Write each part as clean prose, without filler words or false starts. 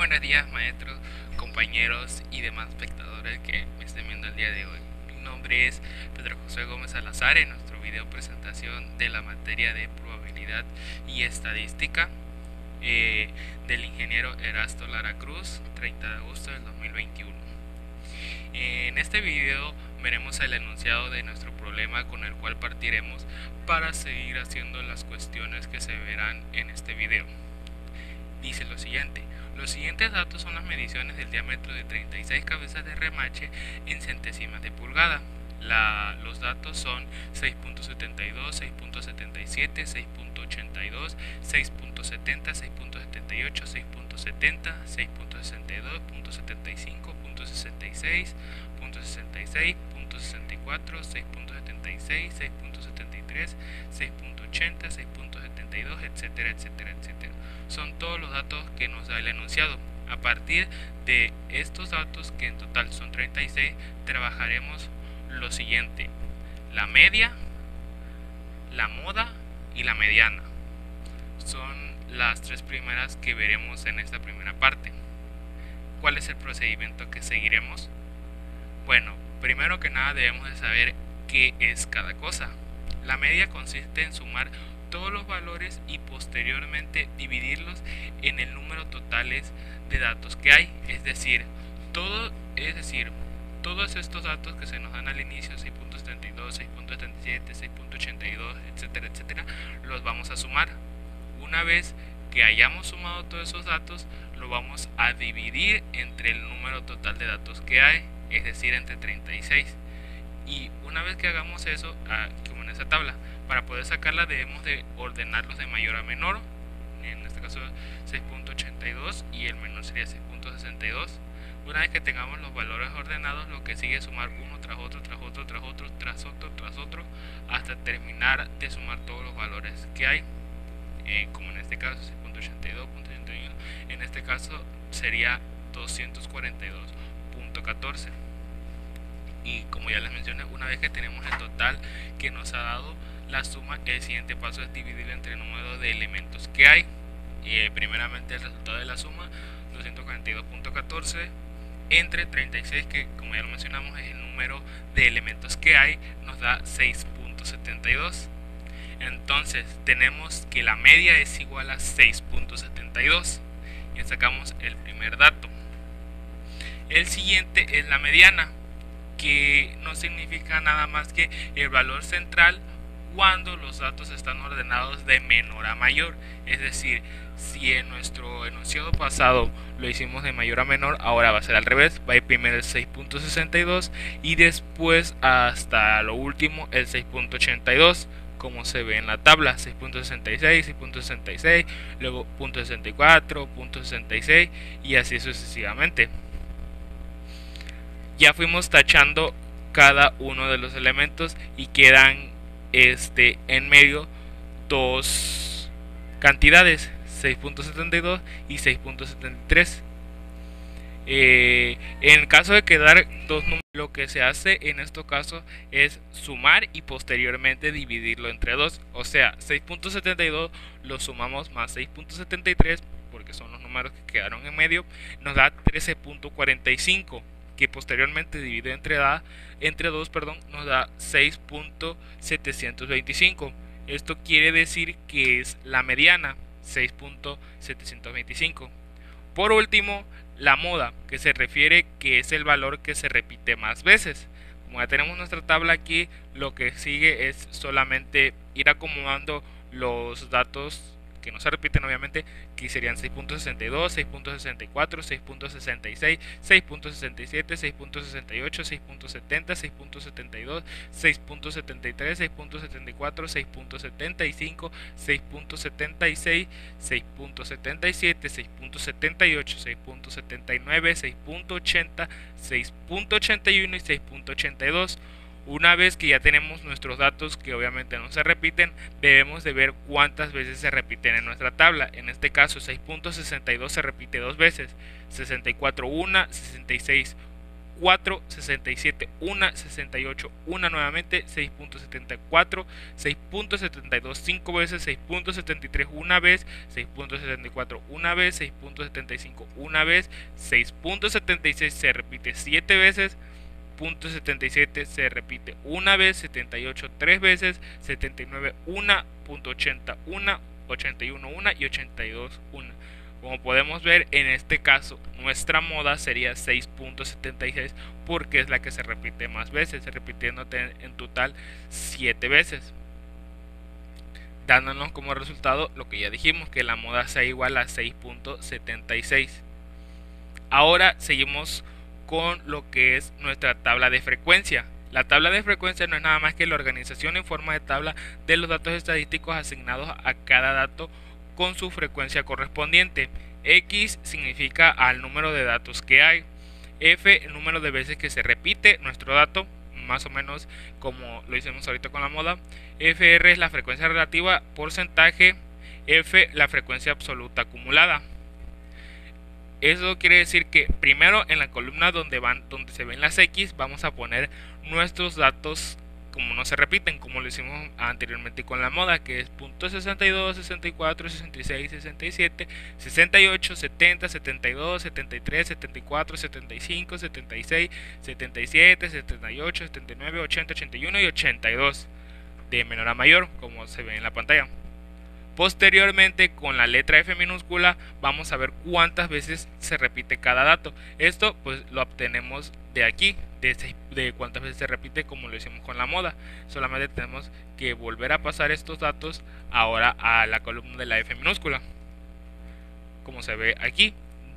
buenos días, maestros, compañeros y demás espectadores que me estén viendo el día de hoy. Mi nombre es Pedro José Gómez Salazar en nuestro video presentación de la materia de probabilidad y estadística del ingeniero Erasto Lara Cruz, 30 de agosto del 2021. En este video veremos el enunciado de nuestro problema con el cual partiremos para seguir haciendo las cuestiones que se verán en este video. Dice lo siguiente: los siguientes datos son las mediciones del diámetro de 36 cabezas de remache en centésimas de pulgada. Los datos son 6.72, 6.77, 6.82, 6.70, 6.78, 6.70, 6.62, 0.75, 0.66, 0.66, 0.64, 6.76, 6.73, 6.80, 6.72, etcétera, etcétera, etcétera. Son todos los datos que nos da el enunciado. A partir de estos datos, que en total son 36, trabajaremos lo siguiente: la media, la moda y la mediana. Son las tres primeras que veremos en esta primera parte. ¿Cuál es el procedimiento que seguiremos? Bueno, primero que nada debemos de saber qué es cada cosa. La media consiste en sumar todos los valores y posteriormente dividirlos en el número totales de datos que hay, es decir, todos estos datos que se nos dan al inicio, 6.72, 6.77, 6.82, etcétera, etcétera, los vamos a sumar. Una vez que hayamos sumado todos esos datos, lo vamos a dividir entre el número total de datos que hay, es decir, entre 36. Y una vez que hagamos eso, como en esa tabla, para poder sacarla debemos de ordenarlos de mayor a menor. En este caso 6.82 y el menor sería 6.62. Una vez que tengamos los valores ordenados, lo que sigue es sumar uno tras otro, tras otro, tras otro, tras otro, tras otro, hasta terminar de sumar todos los valores que hay. Como en este caso 6.82, 6.81, en este caso sería 242.14. Y como ya les mencioné, una vez que tenemos el total que nos ha dado la suma, el siguiente paso es dividir entre el número de elementos que hay. Primeramente el resultado de la suma, 242.14 entre 36, que como ya lo mencionamos es el número de elementos que hay, nos da 6.72. Entonces tenemos que la media es igual a 6.72 y sacamos el primer dato. El siguiente es la mediana, que no significa nada más que el valor central cuando los datos están ordenados de menor a mayor. Es decir, si en nuestro enunciado pasado lo hicimos de mayor a menor, ahora va a ser al revés. Va a ir primero el 6.62 y después hasta lo último el 6.82, como se ve en la tabla: 6.66, 6.66, luego .64, .66 y así sucesivamente. Ya fuimos tachando cada uno de los elementos y quedan en medio dos cantidades, 6.72 y 6.73. En caso de quedar dos números, lo que se hace en este caso es sumar y posteriormente dividirlo entre dos. O sea, 6.72 lo sumamos más 6.73, porque son los números que quedaron en medio, nos da 13.45, que posteriormente dividido entre 2, nos da 6.725. Esto quiere decir que es la mediana, 6.725. Por último, la moda, que se refiere que es el valor que se repite más veces. Como ya tenemos nuestra tabla aquí, lo que sigue es solamente ir acomodando los datos que no se repiten, obviamente, que serían 6.62, 6.64, 6.66, 6.67, 6.68, 6.70, 6.72, 6.73, 6.74, 6.75, 6.76, 6.77, 6.78, 6.79, 6.80, 6.81 y 6.82. Una vez que ya tenemos nuestros datos, que obviamente no se repiten, debemos de ver cuántas veces se repiten en nuestra tabla. En este caso 6.62 se repite dos veces, 64 una, 66 4, 67, 1, 68, 1 nuevamente, 6.74, 6.72 5 veces, 6.73 una vez, 6.74 una vez, 6.75 una vez, 6.76 se repite 7 veces, 77 se repite una vez, 78 3 veces, 79 1, 80 1, 81 1 y 82 1. Como podemos ver, en este caso nuestra moda sería 6.76 porque es la que se repite más veces, repitiéndote en total 7 veces, dándonos como resultado lo que ya dijimos, que la moda sea igual a 6.76. Ahora seguimos con lo que es nuestra tabla de frecuencia. La tabla de frecuencia no es nada más que la organización en forma de tabla de los datos estadísticos asignados a cada dato con su frecuencia correspondiente. X significa al número de datos que hay. F, el número de veces que se repite nuestro dato, más o menos como lo hicimos ahorita con la moda. FR es la frecuencia relativa, porcentaje. F, la frecuencia absoluta acumulada. Eso quiere decir que primero en la columna donde se ven las X vamos a poner nuestros datos como no se repiten, como lo hicimos anteriormente con la moda, que es .62, 64, 66, 67, 68, 70, 72, 73, 74, 75, 76, 77, 78, 79, 80, 81 y 82, de menor a mayor, como se ve en la pantalla. Posteriormente, con la letra F minúscula, vamos a ver cuántas veces se repite cada dato. Esto pues lo obtenemos de aquí, de cuántas veces se repite, como lo hicimos con la moda. Solamente tenemos que volver a pasar estos datos ahora a la columna de la F minúscula, como se ve aquí,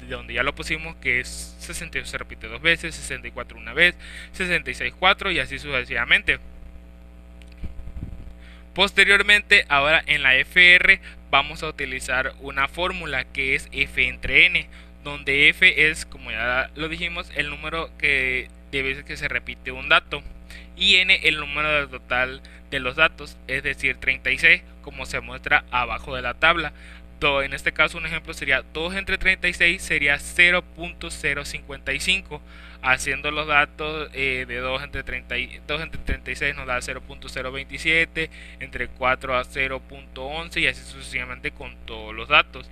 donde ya lo pusimos, que es 62 se repite 2 veces, 64 una vez, 66 4 y así sucesivamente. Posteriormente, ahora en la FR vamos a utilizar una fórmula que es F entre N, donde F es, como ya lo dijimos, el número de veces que se repite un dato, y N el número total de los datos, es decir 36, como se muestra abajo de la tabla. En este caso un ejemplo sería 2 entre 36 sería 0.055. Haciendo los datos de 2 entre 36 nos da 0.027, entre 4 a 0.11 y así sucesivamente con todos los datos.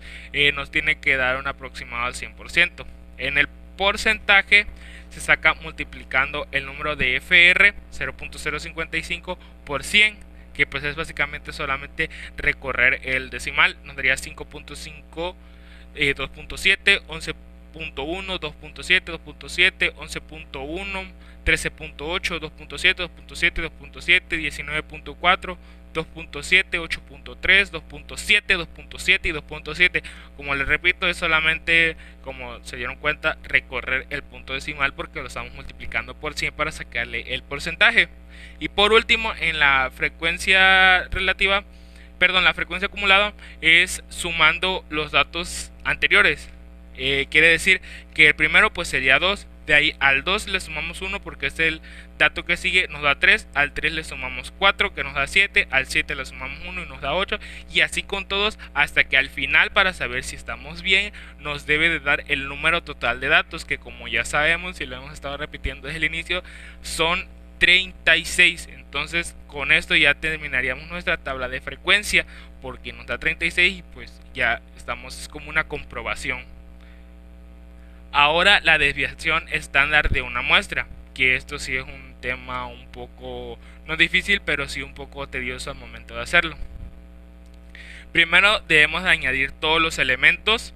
Nos tiene que dar un aproximado al 100%. En el porcentaje se saca multiplicando el número de FR 0.055 por 100, que pues es básicamente solamente recorrer el decimal. Nos daría 5.5, 2.7, 11.1, 2.7, 2.7, 11.1, 13.8, 2.7, 2.7, 2.7, 19.4, 2.7, 8.3, 2.7, 2.7 y 2.7. Como les repito, es solamente, como se dieron cuenta, recorrer el punto decimal porque lo estamos multiplicando por 100 para sacarle el porcentaje. Y por último, en la frecuencia relativa, perdón, la frecuencia acumulada es sumando los datos anteriores. Quiere decir que el primero pues sería 2, de ahí al 2 le sumamos 1 porque es el dato que sigue, nos da 3, al 3 le sumamos 4 que nos da 7, al 7 le sumamos 1 y nos da 8, y así con todos hasta que al final, para saber si estamos bien, nos debe de dar el número total de datos, que como ya sabemos y lo hemos estado repitiendo desde el inicio, son 36. Entonces con esto ya terminaríamos nuestra tabla de frecuencia porque nos da 36 y pues ya estamos, es como una comprobación. Ahora la desviación estándar de una muestra, que esto sí es un tema un poco, no difícil, pero sí un poco tedioso al momento de hacerlo. Primero debemos añadir todos los elementos,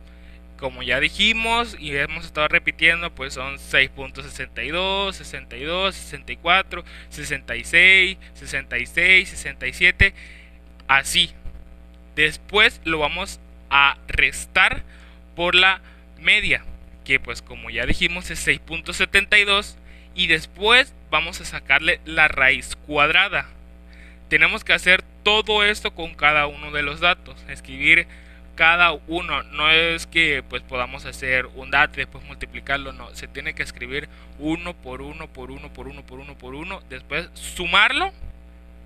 como ya dijimos y hemos estado repitiendo, pues son 6.62, 62, 64, 66, 66, 67, así. Después lo vamos a restar por la media, que pues como ya dijimos es 6.72, y después vamos a sacarle la raíz cuadrada. Tenemos que hacer todo esto con cada uno de los datos, escribir cada uno, no es que pues podamos hacer un dato y después multiplicarlo, no, se tiene que escribir uno por uno, por uno, por uno, por uno, por uno, después sumarlo,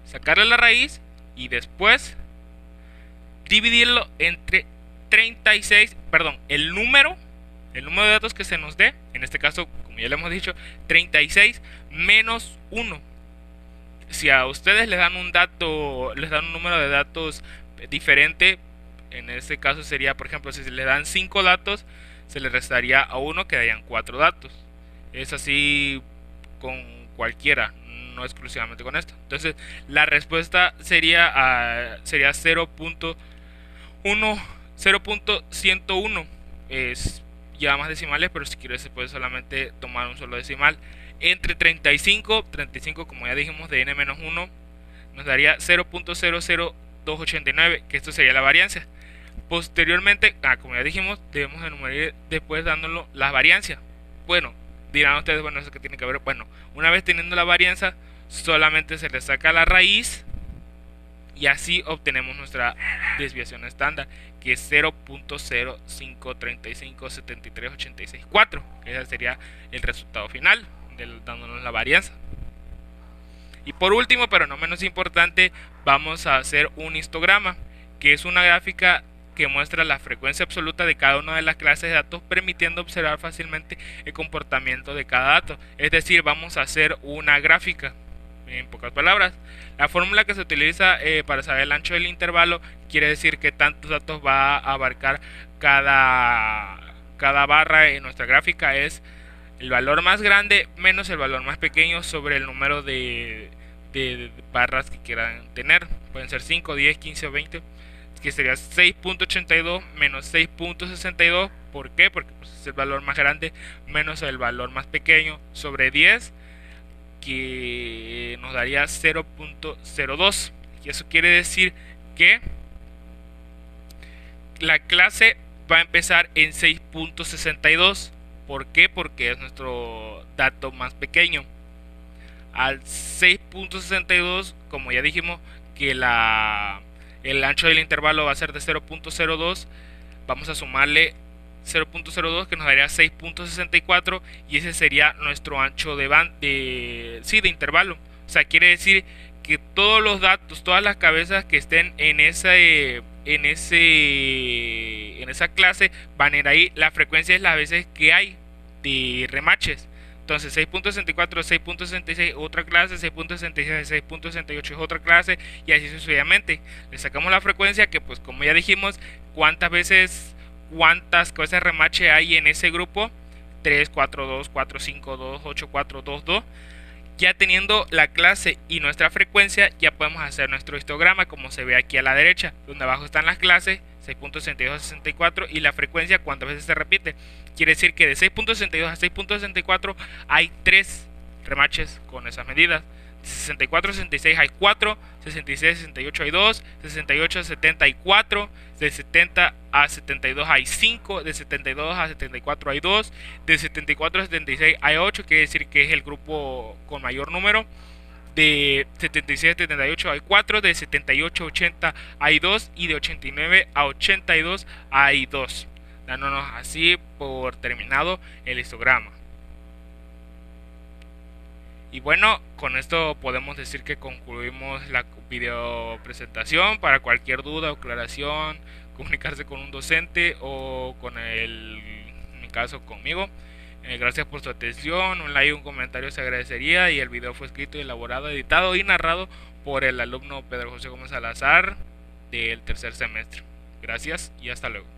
sacarle la raíz y después dividirlo entre 36, perdón, el número el número de datos que se nos dé, en este caso, como ya le hemos dicho, 36 menos 1. Si a ustedes les dan un dato, les dan un número de datos diferente, en este caso sería, por ejemplo, si se le dan 5 datos, se le restaría a 1, quedarían 4 datos. Es así con cualquiera, no exclusivamente con esto. Entonces, la respuesta sería 0.101. Es ya más decimales, pero si quieres se puede solamente tomar un solo decimal. Entre 35 como ya dijimos, de n-1 nos daría 0.00289, que esto sería la varianza. Posteriormente, como ya dijimos, debemos enumerar después dándolo la varianza. Bueno, dirán ustedes, bueno, eso que tiene que ver. Bueno, una vez teniendo la varianza, solamente se le saca la raíz y así obtenemos nuestra desviación estándar, que es 0.053573864. Ese sería el resultado final, dándonos la varianza. Y por último, pero no menos importante, vamos a hacer un histograma, que es una gráfica que muestra la frecuencia absoluta de cada una de las clases de datos, permitiendo observar fácilmente el comportamiento de cada dato. Es decir, vamos a hacer una gráfica. En pocas palabras, la fórmula que se utiliza para saber el ancho del intervalo quiere decir que tantos datos va a abarcar cada barra en nuestra gráfica. Es el valor más grande menos el valor más pequeño sobre el número de barras que quieran tener. Pueden ser 5, 10, 15 o 20, que sería 6.82 menos 6.62. ¿Por qué? Porque pues, es el valor más grande menos el valor más pequeño sobre 10, que nos daría 0.02. Y eso quiere decir que la clase va a empezar en 6.62. ¿Por qué? Porque es nuestro dato más pequeño. Al 6.62, como ya dijimos que el ancho del intervalo va a ser de 0.02, vamos a sumarle 0.02, que nos daría 6.64, y ese sería nuestro ancho de intervalo. O sea, quiere decir que todos los datos, todas las cabezas que estén en esa clase van a ir ahí. La frecuencia es las veces que hay de remaches. Entonces 6.64, 6.66 otra clase, 6.66, 6.68 es otra clase, y así sucesivamente. Le sacamos la frecuencia, que pues como ya dijimos, cuántas cabezas remache hay en ese grupo: 3, 4, 2, 4, 5, 2, 8, 4, 2, 2. Ya teniendo la clase y nuestra frecuencia, ya podemos hacer nuestro histograma, como se ve aquí a la derecha, donde abajo están las clases 6.62 a 64 y la frecuencia cuántas veces se repite. Quiere decir que de 6.62 a 6.64 hay 3 remaches con esas medidas. De 64 a 66 hay 4, 66 a 68 hay 2, 68 a 74, de 70 a 72 hay 5, de 72 a 74 hay 2, de 74 a 76 hay 8, quiere decir que es el grupo con mayor número. De 76 a 78 hay 4, de 78 a 80 hay 2 y de 89 a 82 hay 2, dándonos así por terminado el histograma. Y bueno, con esto podemos decir que concluimos la video presentación. Para cualquier duda o aclaración, comunicarse con un docente o en mi caso conmigo. Gracias por su atención, un like y un comentario se agradecería. Y el video fue escrito, elaborado, editado y narrado por el alumno Pedro José Gómez Salazar del tercer semestre. Gracias y hasta luego.